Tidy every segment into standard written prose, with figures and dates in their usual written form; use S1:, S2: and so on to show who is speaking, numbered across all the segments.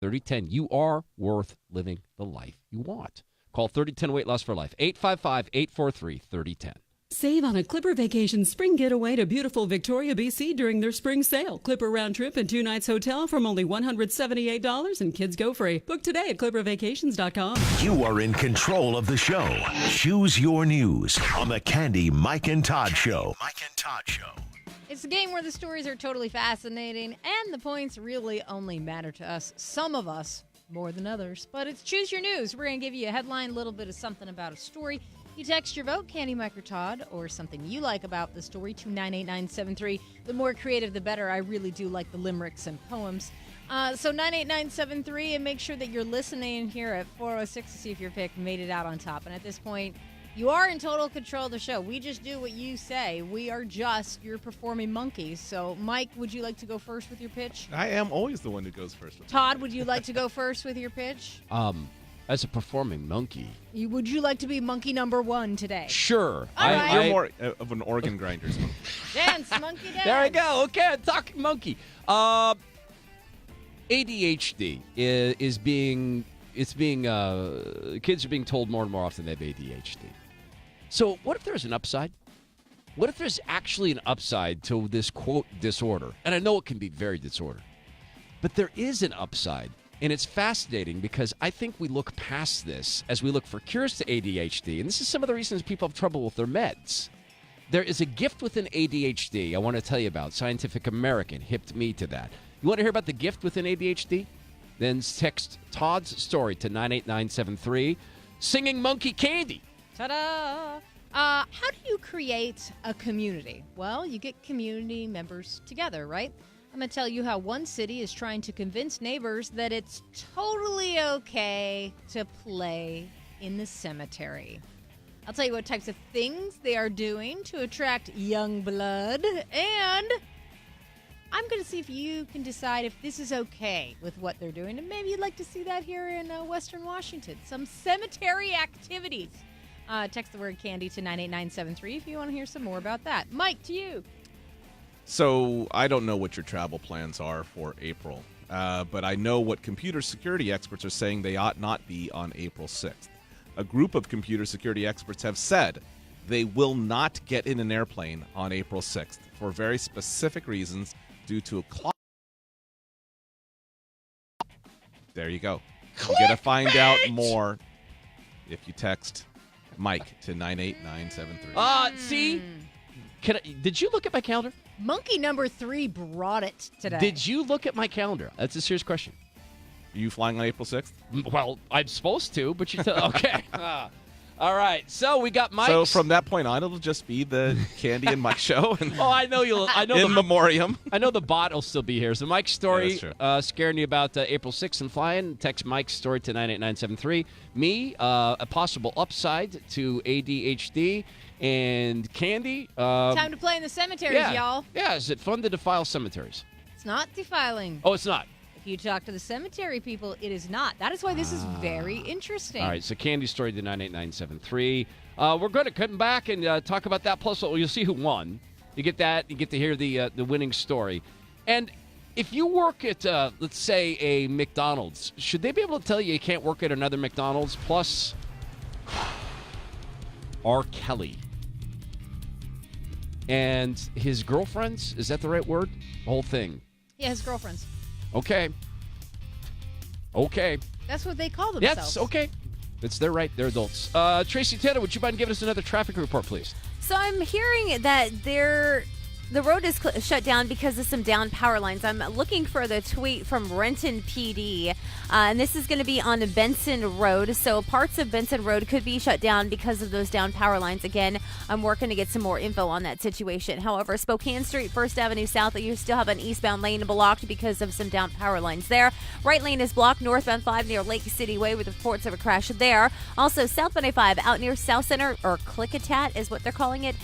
S1: 3010. You are worth living the life you want. Call 3010 Weight Loss for Life. 855-843-3010.
S2: Save on a Clipper Vacation spring getaway to beautiful Victoria, BC during their spring sale. Clipper round trip and 2 nights hotel from only $178 and kids go free. Book today at clippervacations.com.
S3: You are in control of the show. Choose your news on the Candy, Mike, and Todd Show. Mike and Todd Show.
S4: It's a game where the stories are totally fascinating and the points really only matter to us. Some of us more than others. But it's Choose Your News. We're going to give you a headline, a little bit of something about a story. You text your vote, Candy, Mike, or Todd, or something you like about the story to 98973. The more creative, the better. I really do like the limericks and poems. So 98973, and make sure that you're listening here at 406 to see if your pick made it out on top. And at this point, you are in total control of the show. We just do what you say. We are just your performing monkeys. So, Mike, would you like to go first with your pitch?
S5: I am always the one who goes first.
S4: Todd, would you like to go first with your pitch?
S1: As a performing monkey.
S4: Would you like to be monkey number one today?
S1: Sure.
S4: Right.
S5: You're more of an organ grinder.
S4: Dance, monkey, dance.
S1: There I go. Okay, I'm talking monkey. ADHD kids are being told more and more often they have ADHD. So what if there's an upside? What if there's actually an upside to this, quote, disorder? And I know it can be very disordered. But there is an upside. And it's fascinating because I think we look past this as we look for cures to ADHD. And this is some of the reasons people have trouble with their meds. There is a gift within ADHD I want to tell you about. Scientific American hipped me to that. You want to hear about the gift within ADHD? Then text Todd's story to 98973. Singing Monkey Candy.
S4: Ta-da! How do you create a community? Well, you get community members together, right? I'm going to tell you how one city is trying to convince neighbors that it's totally okay to play in the cemetery. I'll tell you what types of things they are doing to attract young blood, and I'm going to see if you can decide if this is okay with what they're doing, and maybe you'd like to see that here in Western Washington. Some cemetery activities. Text the word candy to 98973 if you want to hear some more about that. Mike, to you.
S5: So I don't know what your travel plans are for April, but I know what computer security experts are saying they ought not be on April 6th. A group of computer security experts have said they will not get in an airplane on April 6th for very specific reasons due to a clock. There you go. You're going to find out more if you text Mike to 98973.
S1: See? Did you look at my calendar?
S4: Monkey number 3 brought it today.
S1: Did you look at my calendar? That's a serious question.
S5: Are you flying on April 6th?
S1: Well, I'm supposed to, but you tell. Okay. All right. So we got Mike.
S5: So from that point on, it'll just be the Candy and Mike show. And
S1: I know you'll. I know
S5: in memoriam.
S1: I know the bot will still be here. So Mike's story,
S5: Yeah,
S1: scaring you about April 6th and flying. Text Mike's story to 98973. Me, a possible upside to ADHD. And Candy.
S4: Time to play in the cemeteries, y'all.
S1: Yeah, is it fun to defile cemeteries?
S4: It's not defiling.
S1: Oh, it's not.
S4: If you talk to the cemetery people, it is not. That is why this is very interesting.
S1: All right, so Candy's story to 98973. We're going to come back and talk about that. Plus, you'll see who won. You get that. You get to hear the winning story. And if you work at, let's say, a McDonald's, should they be able to tell you can't work at another McDonald's? Plus, R. Kelly and his girlfriends, is that the right word? The whole thing.
S4: Yeah, his girlfriends.
S1: Okay.
S4: That's what they call themselves.
S1: Yes, okay. It's their right. They're adults. Tracy Taylor, would you mind giving us another traffic report, please?
S6: So I'm hearing that the road is shut down because of some down power lines. I'm looking for the tweet from Renton PD, and this is going to be on Benson Road. So parts of Benson Road could be shut down because of those down power lines. Again, I'm working to get some more info on that situation. However, Spokane Street, 1st Avenue South, you still have an eastbound lane blocked because of some down power lines there. Right lane is blocked northbound 5 near Lake City Way with reports of a crash there. Also, southbound A5 out near South Center, or Clickitat is what they're calling it.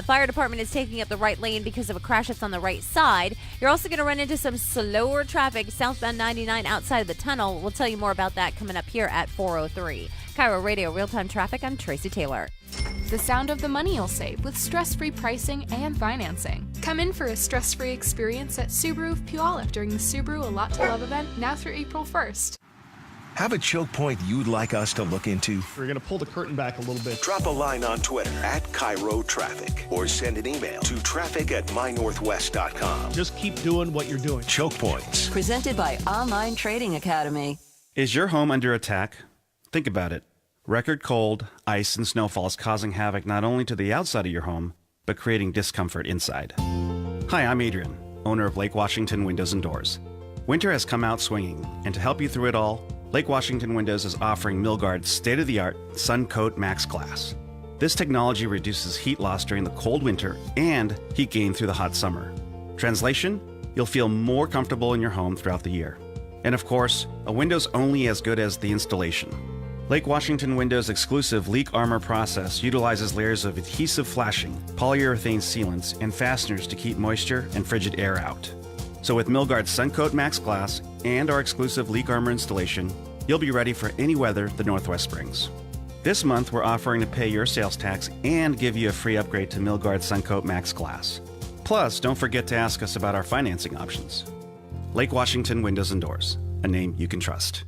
S6: Fire department is taking up the right lane because of a crash that's on the right side. You're also going to run into some slower traffic southbound 99 outside of the tunnel. We'll tell you more about that coming up here at 4:03. KIRO Radio Real-Time Traffic. I'm Tracy Taylor.
S7: the sound of the money you'll save with stress-free pricing and financing. Come in for a stress-free experience at Subaru of Puyallup during the Subaru A Lot to Love event now through April 1st.
S3: Have a choke point you'd like us to look into?
S8: We're going to pull the curtain back a little bit.
S3: Drop a line on Twitter at KIRO Traffic or send an email to traffic@mynorthwest.com.
S8: Just keep doing what you're doing.
S3: Choke points.
S9: Presented by Online Trading Academy.
S10: Is your home under attack? Think about it. Record cold, ice, and snowfall is causing havoc not only to the outside of your home, but creating discomfort inside. Hi, I'm Adrian, owner of Lake Washington Windows and Doors. Winter has come out swinging, and to help you through it all, Lake Washington Windows is offering Milgard's state-of-the-art Sun Coat Max Glass. This technology reduces heat loss during the cold winter and heat gain through the hot summer. Translation? You'll feel more comfortable in your home throughout the year. And of course, a window's only as good as the installation. Lake Washington Windows' exclusive Leak Armor process utilizes layers of adhesive flashing, polyurethane sealants, and fasteners to keep moisture and frigid air out. So with Milgard's Suncoat Max Glass and our exclusive Leak Armor installation, you'll be ready for any weather the Northwest brings. This month, we're offering to pay your sales tax and give you a free upgrade to Milgard's Suncoat Max Glass. Plus, don't forget to ask us about our financing options. Lake Washington Windows and Doors, a name you can trust.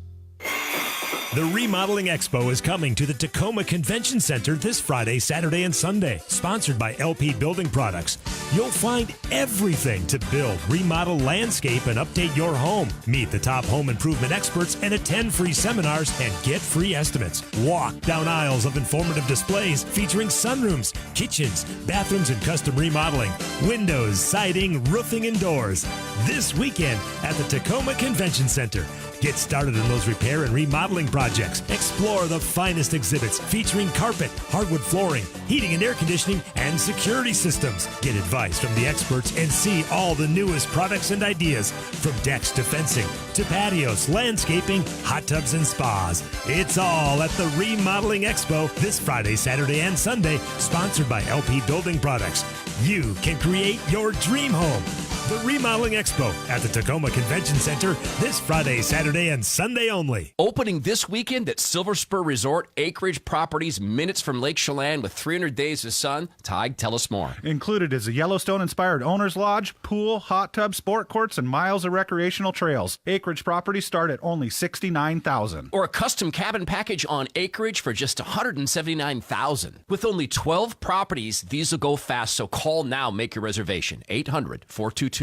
S11: The Remodeling Expo is coming to the Tacoma Convention Center this Friday, Saturday, and Sunday. Sponsored by LP Building Products. You'll find everything to build, remodel, landscape, and update your home. Meet the top home improvement experts and attend free seminars and get free estimates. Walk down aisles of informative displays featuring sunrooms, kitchens, bathrooms, and custom remodeling, windows, siding, roofing, and doors. This weekend at the Tacoma Convention Center. Get started on those repair and remodeling projects. Explore the finest exhibits featuring carpet, hardwood flooring, heating and air conditioning, and security systems. Get advice from the experts and see all the newest products and ideas, from decks to fencing to patios, landscaping, hot tubs, and spas. It's all at the Remodeling Expo this Friday, Saturday, and Sunday, sponsored by LP Building Products. You can create your dream home. The Remodeling Expo at the Tacoma Convention Center this Friday, Saturday, and Sunday only.
S1: Opening this weekend at Silver Spur Resort, acreage properties minutes from Lake Chelan with 300 days of sun. Todd, tell us more.
S12: Included is a Yellowstone-inspired owner's lodge, pool, hot tub, sport courts, and miles of recreational trails. Acreage properties start at only $69,000.
S1: Or a custom cabin package on acreage for just $179,000. With only 12 properties, these will go fast, so call now, make your reservation. 800-422-6009.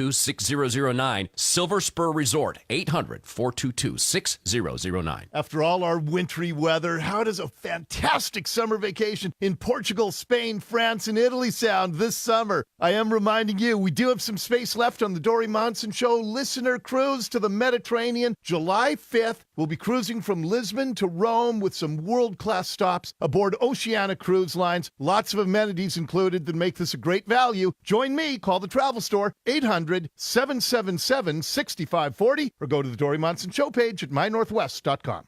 S1: Silver Spur Resort, 800-422-6009.
S13: After all our wintry weather, how does a fantastic summer vacation in Portugal, Spain, France, and Italy sound this summer? I am reminding you, we do have some space left on the Dory Monson Show Listener Cruise to the Mediterranean. July 5th, we'll be cruising from Lisbon to Rome with some world-class stops aboard Oceania Cruise Lines. Lots of amenities included that make this a great value. Join me, call the travel store, 800-777-6540, or go to the Dory Monson Show page at mynorthwest.com.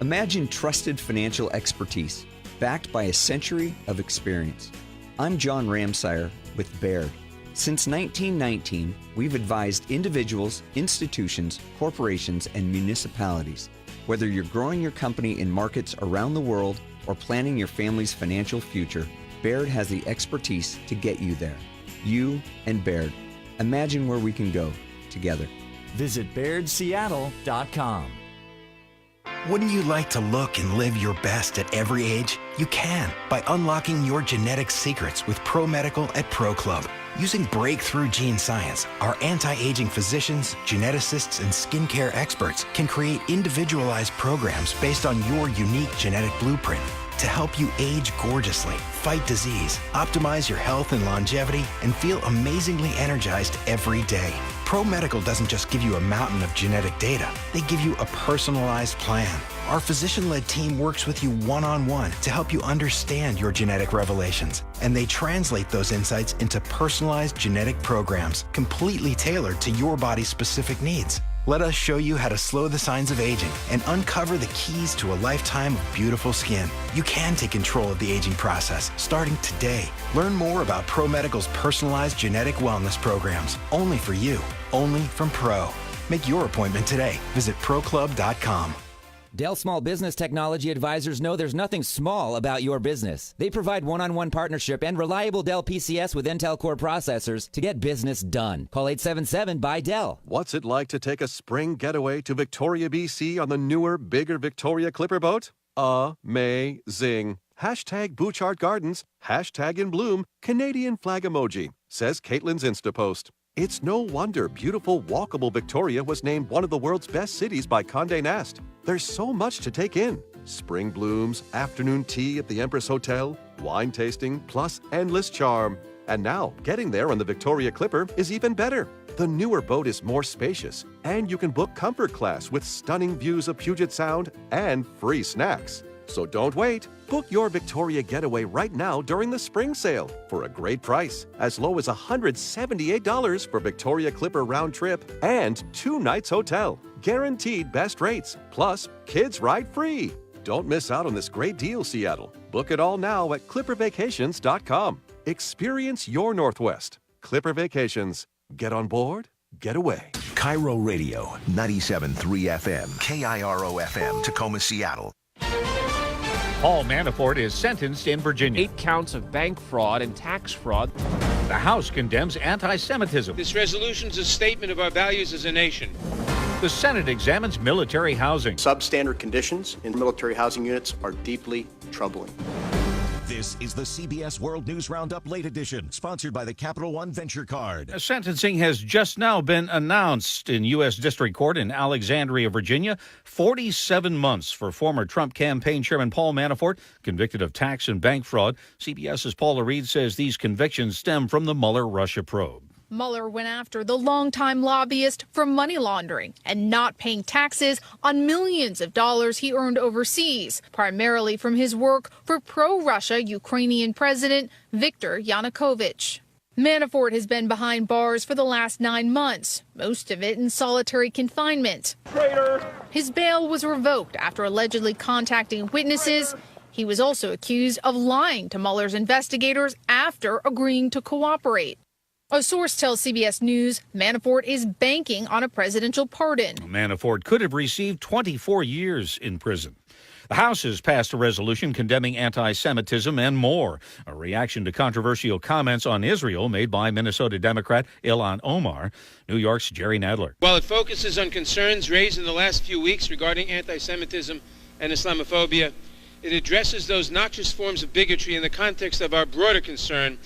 S14: Imagine trusted financial expertise backed by a century of experience. I'm John Ramsire with Baird. Since 1919, we've advised individuals, institutions, corporations, and municipalities. Whether you're growing your company in markets around the world or planning your family's financial future, Baird has the expertise to get you there. You and Baird. Imagine where we can go together.
S15: Visit BairdSeattle.com.
S16: Wouldn't you like to look and live your best at every age? You can by unlocking your genetic secrets with Pro Medical at Pro Club. Using breakthrough gene science, our anti-aging physicians, geneticists, and skincare experts can create individualized programs based on your unique genetic blueprint to help you age gorgeously, fight disease, optimize your health and longevity, and feel amazingly energized every day. Pro Medical doesn't just give you a mountain of genetic data, they give you a personalized plan. Our physician-led team works with you one-on-one to help you understand your genetic revelations, and they translate those insights into personalized genetic programs completely tailored to your body's specific needs. Let us show you how to slow the signs of aging and uncover the keys to a lifetime of beautiful skin. You can take control of the aging process starting today. Learn more about Pro Medical's personalized genetic wellness programs, only for you, only from Pro. Make your appointment today. Visit ProClub.com.
S17: Dell Small Business Technology Advisors know there's nothing small about your business. They provide one-on-one partnership and reliable Dell PCS with Intel Core processors to get business done. Call 877-BUY-DELL.
S18: What's it like to take a spring getaway to Victoria, BC on the newer, bigger Victoria Clipper boat? Amazing. Hashtag Bouchard Gardens, hashtag in bloom, Canadian flag emoji, says Caitlin's Instapost. It's no wonder beautiful, walkable Victoria was named one of the world's best cities by Condé Nast. There's so much to take in. Spring blooms, afternoon tea at the Empress Hotel, wine tasting, plus endless charm. And now, getting there on the Victoria Clipper is even better. The newer boat is more spacious, and you can book comfort class with stunning views of Puget Sound and free snacks. So don't wait. Book your Victoria getaway right now during the spring sale for a great price, as low as $178 for Victoria Clipper round trip and 2 nights hotel. Guaranteed best rates, plus kids ride free. Don't miss out on this great deal, Seattle. Book it all now at clippervacations.com. Experience your Northwest. Clipper Vacations. Get on board, get away.
S3: KIRO Radio, 97.3 FM, KIRO FM, Tacoma, Seattle.
S19: Paul Manafort is sentenced in Virginia.
S20: 8 counts of bank fraud and tax fraud.
S19: The House condemns anti-Semitism.
S21: This resolution is a statement of our values as a nation.
S19: The Senate examines military housing.
S22: Substandard conditions in military housing units are deeply troubling.
S3: This is the CBS World News Roundup Late Edition, sponsored by the Capital One Venture Card.
S19: A sentencing has just now been announced in U.S. District Court in Alexandria, Virginia. 47 months for former Trump campaign chairman Paul Manafort, convicted of tax and bank fraud. CBS's Paula Reed says these convictions stem from the Mueller Russia probe.
S23: Mueller went after the longtime lobbyist for money laundering and not paying taxes on millions of dollars he earned overseas, primarily from his work for pro-Russia Ukrainian President Viktor Yanukovych. Manafort has been behind bars for the last 9 months, most of it in solitary confinement. Traitor! His bail was revoked after allegedly contacting witnesses. He was also accused of lying to Mueller's investigators after agreeing to cooperate. A source tells CBS News Manafort is banking on a presidential pardon.
S19: Manafort could have received 24 years in prison. The House has passed a resolution condemning anti-Semitism and more, a reaction to controversial comments on Israel made by Minnesota Democrat Ilhan Omar. New York's Jerry Nadler.
S21: While it focuses on concerns raised in the last few weeks regarding anti-Semitism and Islamophobia, it addresses those noxious forms of bigotry in the context of our broader concern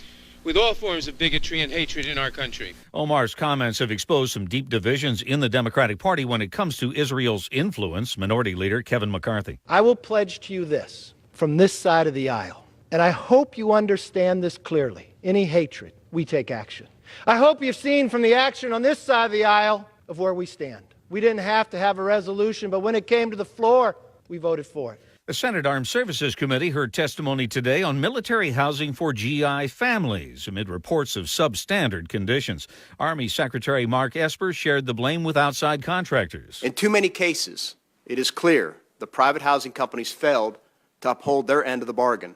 S21: with all forms of bigotry and hatred in our country.
S19: Omar's comments have exposed some deep divisions in the Democratic Party when it comes to Israel's influence. Minority Leader Kevin McCarthy.
S24: I will pledge to you this from this side of the aisle, and I hope you understand this clearly. Any hatred, we take action. I hope you've seen from the action on this side of the aisle of where we stand. We didn't have to have a resolution, but when it came to the floor, we voted for it.
S19: The Senate Armed Services Committee heard testimony today on military housing for GI families amid reports of substandard conditions. Army Secretary Mark Esper shared the blame with outside contractors.
S22: In too many cases, it is clear the private housing companies failed to uphold their end of the bargain,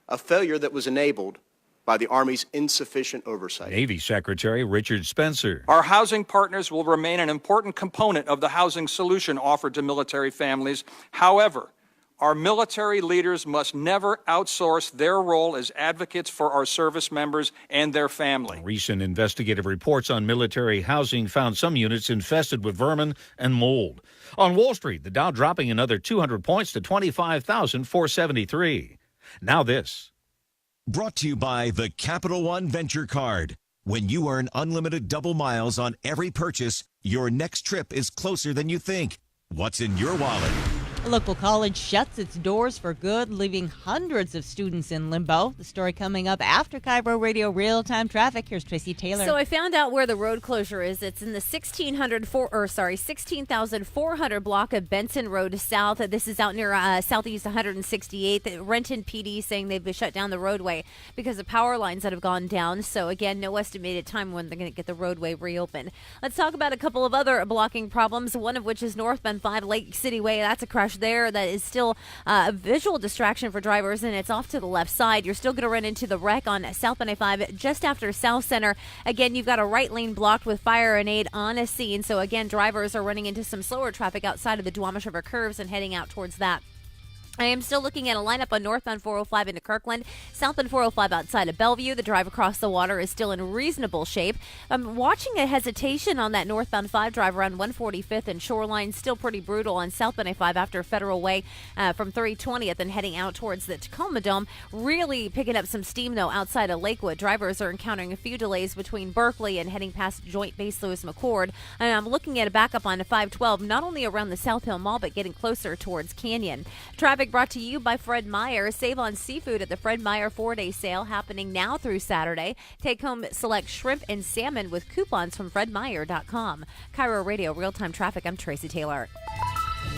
S22: a failure that was enabled by the Army's insufficient oversight.
S19: Navy Secretary Richard Spencer.
S25: Our housing partners will remain an important component of the housing solution offered to military families. However, our military leaders must never outsource their role as advocates for our service members and their family.
S19: Recent investigative reports on military housing found some units infested with vermin and mold. On Wall Street, the Dow dropping another 200 points to 25,473. Now this.
S3: Brought to you by the Capital One Venture Card. When you earn unlimited double miles on every purchase, your next trip is closer than you think. What's in your wallet?
S26: A local college shuts its doors for good, leaving hundreds of students in limbo. The story coming up after KIRO Radio Real-Time Traffic. Here's Tracy Taylor.
S6: So I found out where the road closure is. It's in the 16,400 block of Benson Road South. This is out near Southeast 168th. Renton PD saying they've shut down the roadway because of power lines that have gone down. So again, no estimated time when they're going to get the roadway reopened. Let's talk about a couple of other blocking problems, one of which is northbound 5 Lake City Way. That's a crash stretch there that is still a visual distraction for drivers, and it's off to the left side. You're still going to run into the wreck on southbound I-5 just after South Center. Again, you've got a right lane blocked with fire and aid on a scene. So again, drivers are running into some slower traffic outside of the Duwamish River curves and heading out towards that. I am still looking at a lineup on northbound 405 into Kirkland, southbound 405 outside of Bellevue. The drive across the water is still in reasonable shape. I'm watching a hesitation on that northbound 5 drive around 145th and Shoreline. Still pretty brutal on southbound I-5 after Federal Way from 320th and heading out towards the Tacoma Dome. Really picking up some steam, though, outside of Lakewood. Drivers are encountering a few delays between Berkeley and heading past Joint Base Lewis McChord. And I'm looking at a backup on 512, not only around the South Hill Mall, but getting closer towards Canyon. Traffic brought to you by Fred Meyer. Save on seafood at the Fred Meyer 4-day sale happening now through Saturday. Take home select shrimp and salmon with coupons from fredmeyer.com. KIRO Radio Real-Time Traffic. I'm Tracy Taylor.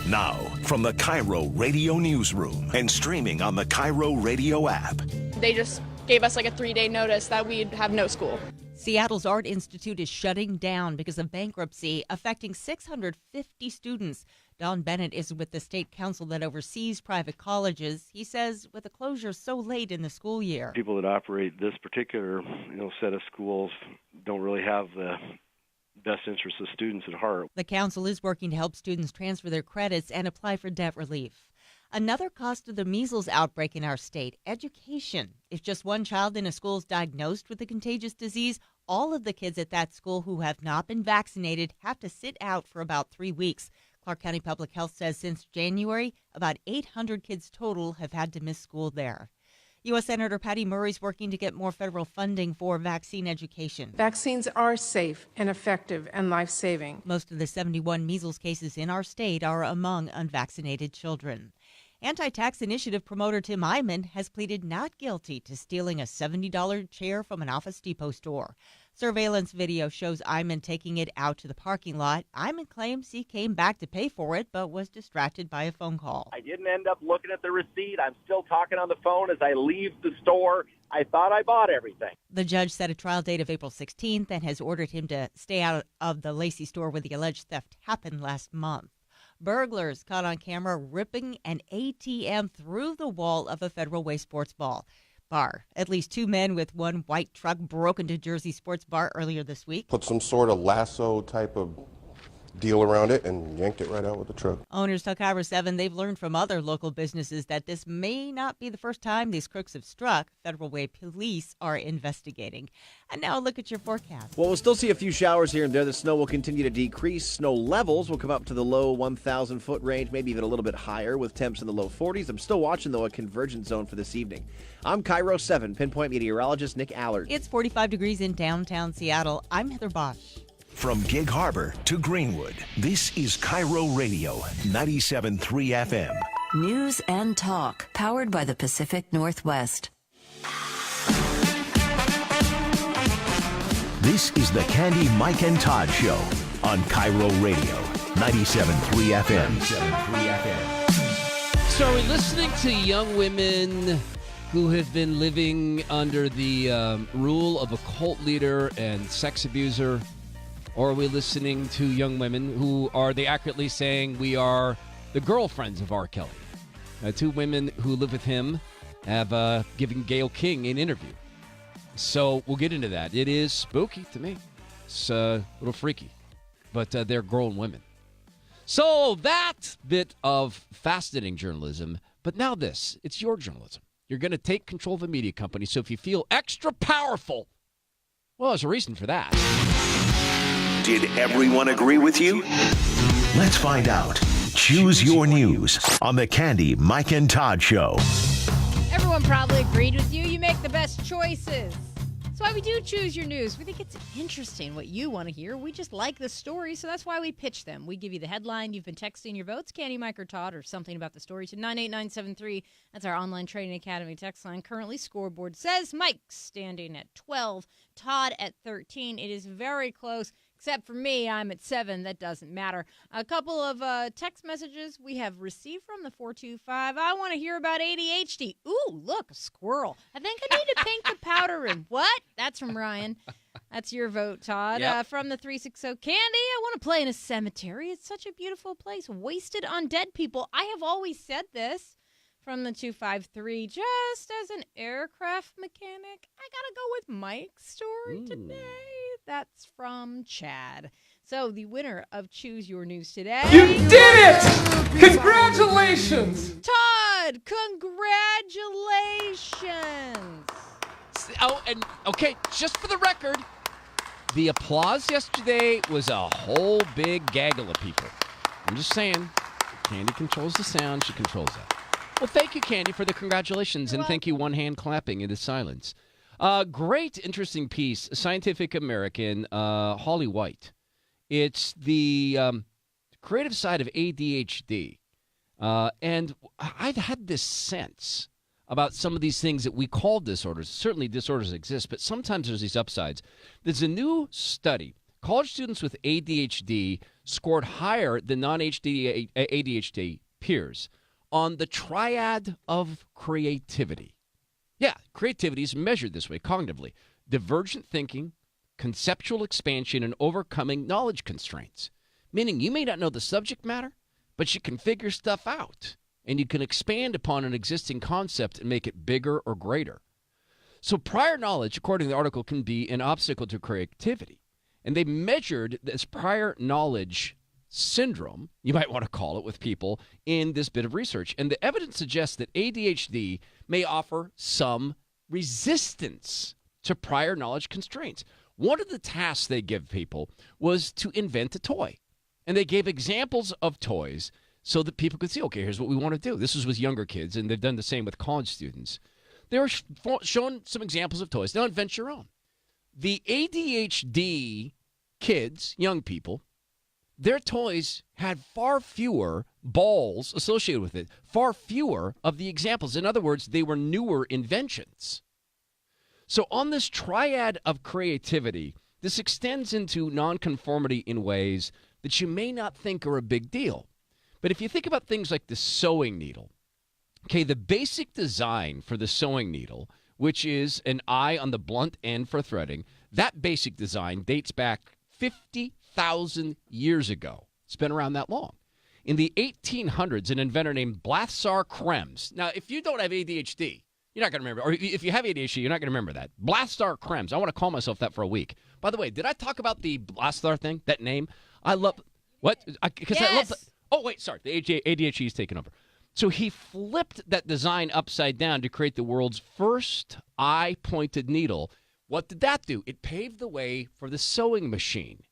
S2: Now, from the KIRO Radio Newsroom and streaming on the KIRO Radio app.
S4: They just gave us like a 3-day notice that we'd have no school.
S26: Seattle's Art Institute is shutting down because of bankruptcy, affecting 650 students. Don Bennett is with the state council that oversees private colleges. He says with the closure so late in the school year,
S5: people that operate this particular set of schools don't really have the best interests of students at heart.
S26: The council is working to help students transfer their credits and apply for debt relief. Another cost of the measles outbreak in our state, education. If just one child in a school is diagnosed with the contagious disease, all of the kids at that school who have not been vaccinated have to sit out for about 3 weeks. Clark County Public Health says since January, about 800 kids total have had to miss school there. U.S. Senator Patty Murray's working to get more federal funding for vaccine education.
S7: Vaccines are safe and effective and life-saving.
S26: Most of the 71 measles cases in our state are among unvaccinated children. Anti-tax initiative promoter Tim Eyman has pleaded not guilty to stealing a $70 chair from an Office Depot store. Surveillance video shows Eyman taking it out to the parking lot. Eyman claims he came back to pay for it, but was distracted by a phone call.
S8: I didn't end up looking at the receipt. I'm still talking on the phone as I leave the store. I thought I bought everything.
S26: The judge set a trial date of April 16th and has ordered him to stay out of the Lacey store where the alleged theft happened last month. Burglars caught on camera ripping an ATM through the wall of a Federal Way sports bar. At least 2 men with one white truck broke into Jersey Sports Bar earlier this week.
S9: Put some sort of lasso type of deal around it and yanked it right out with the truck.
S26: Owners tell KIRO 7 they've learned from other local businesses that this may not be the first time these crooks have struck. Federal Way police are investigating. And now look at your forecast.
S27: Well, we'll still see a few showers here and there. The snow will continue to decrease. Snow levels will come up to the low 1,000-foot range, maybe even a little bit higher with temps in the low 40s. I'm still watching, though, a convergence zone for this evening. I'm KIRO 7 pinpoint meteorologist Nick Allard.
S26: It's 45 degrees in downtown Seattle. I'm Heather Bosch.
S2: From Gig Harbor to Greenwood, this is KIRO Radio 97.3 FM.
S28: News and talk, powered by the Pacific Northwest.
S2: This is the Candy, Mike, and Todd Show on KIRO Radio 97.3 FM.
S1: So are we listening to young women who have been living under the rule of a cult leader and sex abuser? Or are we listening to young women who are they accurately saying we are the girlfriends of R. Kelly? 2 women who live with him have given Gayle King an interview. So we'll get into that. It is spooky to me. It's a little freaky. But they're grown women. So that bit of fascinating journalism. But now this. It's your journalism. You're going to take control of a media company. So if you feel extra powerful, well, there's a reason for that.
S2: Did everyone agree with you? Let's find out. Choose your news on the Candy, Mike, and Todd Show.
S29: Everyone probably agreed with you. You make the best choices. That's why we do choose your news. We think it's interesting what you want to hear. We just like the story, so that's why we pitch them. We give you the headline. You've been texting your votes, Candy, Mike, or Todd, or something about the story to 98973. That's our online training academy text line. Currently, scoreboard says Mike standing at 12, Todd at 13. It is very close. Except for me, I'm at 7. That doesn't matter. A couple of text messages we have received from the 425. I want to hear about ADHD. Ooh, look, a squirrel. I think I need to paint the powder room. What? That's from Ryan. That's your vote, Todd.
S1: Yep.
S29: From the 360 Candy, I want to play in a cemetery. It's such a beautiful place. Wasted on dead people. I have always said this. From the 253, just as an aircraft mechanic, I got to go with Mike's story today. That's from Chad. So the winner of Choose Your News today.
S10: You did it! Congratulations!
S29: Todd, congratulations.
S1: Oh, and okay, just for the record, the applause yesterday was a whole big gaggle of people. I'm just saying, Candy controls the sound. She controls that. Well, thank you, Candy, for the congratulations, and thank you, one hand clapping into silence. Great, interesting piece, Scientific American, Holly White. It's the creative side of ADHD, and I've had this sense about some of these things that we call disorders. Certainly disorders exist, but sometimes there's these upsides. There's a new study. College students with ADHD scored higher than non-ADHD peers on the triad of creativity. Yeah, creativity is measured this way cognitively. Divergent thinking, conceptual expansion, and overcoming knowledge constraints. Meaning you may not know the subject matter, but you can figure stuff out. And you can expand upon an existing concept and make it bigger or greater. So prior knowledge, according to the article, can be an obstacle to creativity. And they measured this prior knowledge syndrome, you might want to call it, with people in this bit of research. And the evidence suggests that ADHD may offer some resistance to prior knowledge constraints. One of the tasks they give people was to invent a toy. And they gave examples of toys so that people could see, okay, here's what we want to do. This is with younger kids, and they've done the same with college students. They were shown some examples of toys. Now invent your own. The ADHD kids, young people, their toys had far fewer balls associated with it, far fewer of the examples. In other words, they were newer inventions. So on this triad of creativity, this extends into nonconformity in ways that you may not think are a big deal. But if you think about things like the sewing needle, okay, the basic design for the sewing needle, which is an eye on the blunt end for threading, that basic design dates back 50,000 years ago. It's been around that long. In the 1800s, an inventor named Blasar Krems. Now, if you don't have ADHD, you're not going to remember. Or if you have ADHD, you're not going to remember that. Blasar Krems. I want to call myself that for a week. By the way, did I talk about the Blasar thing, that name? I love, what? Because
S29: yes.
S1: I love, oh, wait, sorry. The ADHD is taking over. So he flipped that design upside down to create the world's first eye-pointed needle. What did that do? It paved the way for the sewing machine.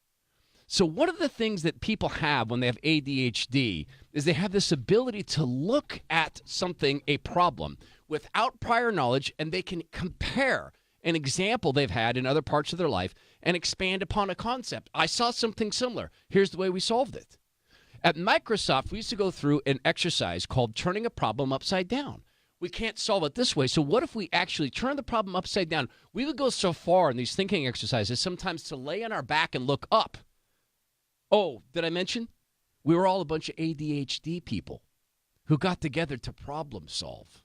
S1: So one of the things that people have when they have ADHD is they have this ability to look at something, a problem, without prior knowledge, and they can compare an example they've had in other parts of their life and expand upon a concept. I saw something similar. Here's the way we solved it. At Microsoft, we used to go through an exercise called turning a problem upside down. We can't solve it this way. So what if we actually turn the problem upside down? We would go so far in these thinking exercises sometimes to lay on our back and look up. Oh, did I mention? We were all a bunch of ADHD people who got together to problem solve.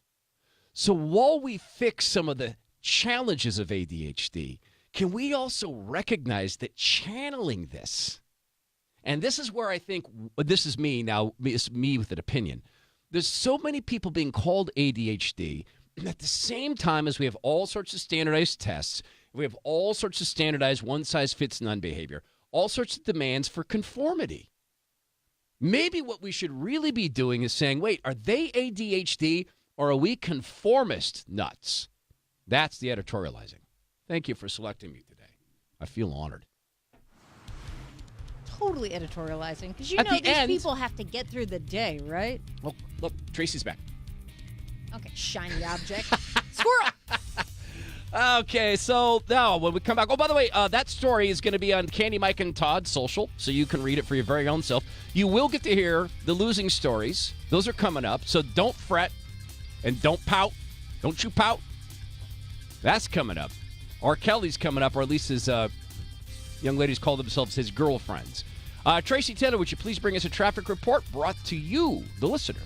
S1: So while we fix some of the challenges of ADHD, can we also recognize that channeling this, and this is where I think, this is me now, it's me with an opinion. There's so many people being called ADHD, and at the same time as we have all sorts of standardized tests, we have all sorts of standardized one-size-fits-none behavior, all sorts of demands for conformity. Maybe what we should really be doing is saying, wait, are they ADHD or are we conformist nuts? That's the editorializing. Thank you for selecting me today. I feel honored.
S29: Totally editorializing, because you
S1: At
S29: know
S1: the
S29: these
S1: end-
S29: people have to get through the day, right?
S1: Oh, look, Tracy's back.
S29: Okay, shiny object. Squirrel!
S1: Okay, so now when we come back, oh, by the way, that story is going to be on Candy, Mike, and Todd social, so you can read it for your very own self. You will get to hear the losing stories. Those are coming up, so don't fret and don't pout. Don't you pout. That's coming up. R. Kelly's coming up, or at least his young ladies call themselves his girlfriends. Tracy Tanner, would you please bring us a traffic report brought to you, the listener,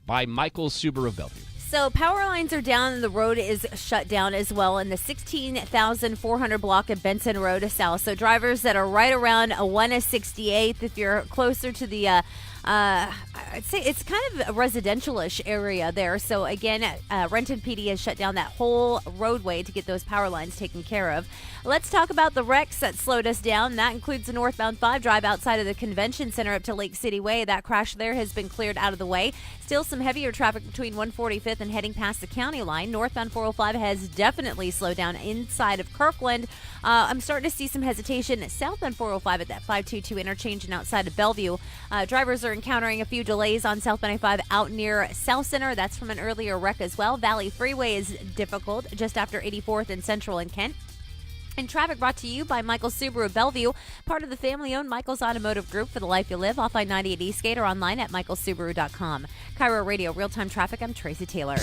S1: by Michael Subaru of Bellevue.
S6: So power lines are down and the road is shut down as well in the 16,400 block of Benson Road South. So drivers that are right around 168th, if you're closer to the I'd say it's kind of a residential-ish area there. So again, Renton PD has shut down that whole roadway to get those power lines taken care of. Let's talk about the wrecks that slowed us down. That includes the northbound 5 drive outside of the convention center up to Lake City Way. That crash there has been cleared out of the way. Still some heavier traffic between 145th and heading past the county line. Northbound 405 has definitely slowed down inside of Kirkland. I'm starting to see some hesitation southbound 405 at that 522 interchange and outside of Bellevue. Drivers are encountering a few delays on South 95 out near South Center. That's from an earlier wreck as well. Valley Freeway is difficult just after 84th and Central in Kent. And traffic brought to you by Michael's Subaru Bellevue, part of the family-owned Michael's Automotive Group for the life you live, off I-90 at Eastgate or online at michaelsubaru.com. KIRO Radio, real-time traffic. I'm Tracy Taylor.